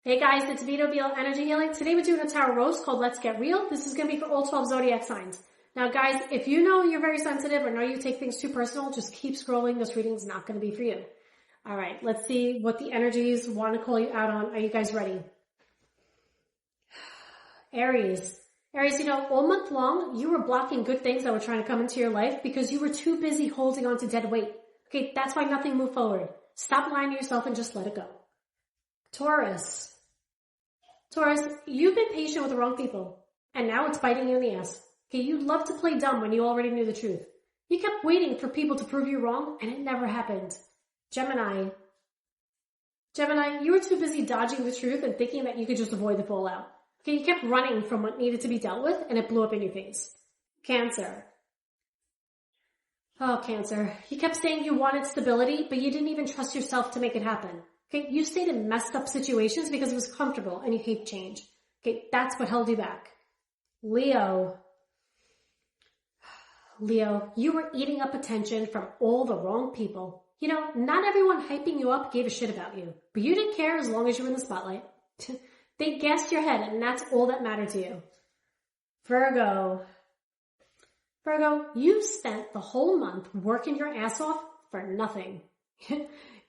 Hey guys, it's ViLo Energy Healing. Today we're doing a tarot roast called Let's Get Real. This is going to be for all 12 zodiac signs. Now guys, if you know you're very sensitive or know you take things too personal, just keep scrolling. This reading is not going to be for you. Alright, let's see what the energies want to call you out on. Are you guys ready? Aries. Aries, all month long, you were blocking good things that were trying to come into your life because you were too busy holding on to dead weight. Okay, that's why nothing moved forward. Stop lying to yourself and just let it go. Taurus. Taurus, you've been patient with the wrong people, and now it's biting you in the ass. Okay, you love to play dumb when you already knew the truth. You kept waiting for people to prove you wrong, and it never happened. Gemini. Gemini, you were too busy dodging the truth and thinking that you could just avoid the fallout. Okay, you kept running from what needed to be dealt with, and it blew up in your face. Cancer. Oh, Cancer. You kept saying you wanted stability, but you didn't even trust yourself to make it happen. Okay, you stayed in messed up situations because it was comfortable and you hate change. Okay, that's what held you back. Leo. Leo, you were eating up attention from all the wrong people. Not everyone hyping you up gave a shit about you, but you didn't care as long as you were in the spotlight. They gassed your head and that's all that mattered to you. Virgo. Virgo, you spent the whole month working your ass off for nothing.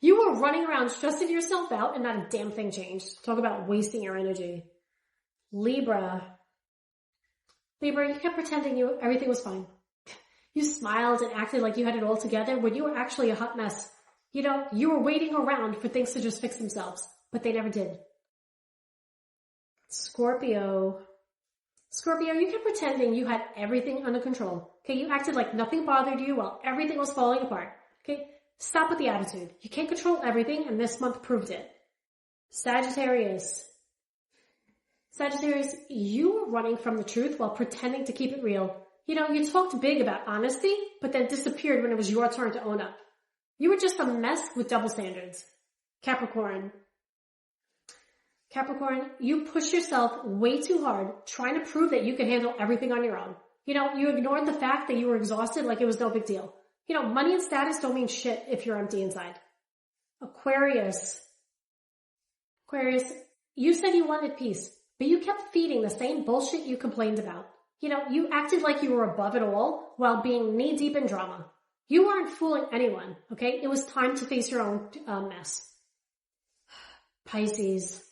You were running around stressing yourself out and not a damn thing changed. Talk about wasting your energy. Libra. Libra, you kept pretending everything was fine. You smiled and acted like you had it all together when you were actually a hot mess. You were waiting around for things to just fix themselves, but they never did. Scorpio. Scorpio, you kept pretending you had everything under control. Okay, you acted like nothing bothered you while everything was falling apart. Okay, stop with the attitude. You can't control everything, and this month proved it. Sagittarius. Sagittarius, you were running from the truth while pretending to keep it real. You talked big about honesty, but then disappeared when it was your turn to own up. You were just a mess with double standards. Capricorn. Capricorn, you pushed yourself way too hard, trying to prove that you could handle everything on your own. You ignored the fact that you were exhausted like it was no big deal. Money and status don't mean shit if you're empty inside. Aquarius. Aquarius, you said you wanted peace, but you kept feeding the same bullshit you complained about. You acted like you were above it all while being knee-deep in drama. You weren't fooling anyone, okay? It was time to face your own mess. Pisces.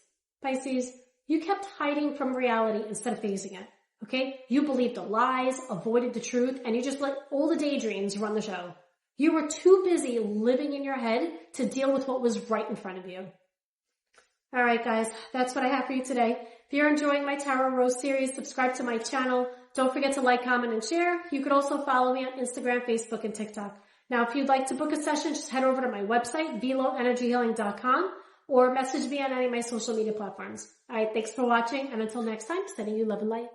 Pisces, you kept hiding from reality instead of facing it, okay? You believed the lies, avoided the truth, and you just let all the daydreams run the show. You were too busy living in your head to deal with what was right in front of you. All right, guys, that's what I have for you today. If you're enjoying my Tarot Roast series, subscribe to my channel. Don't forget to like, comment, and share. You could also follow me on Instagram, Facebook, and TikTok. Now, if you'd like to book a session, just head over to my website, ViLoEnergyHealing.com, or message me on any of my social media platforms. All right, thanks for watching, and until next time, sending you love and light.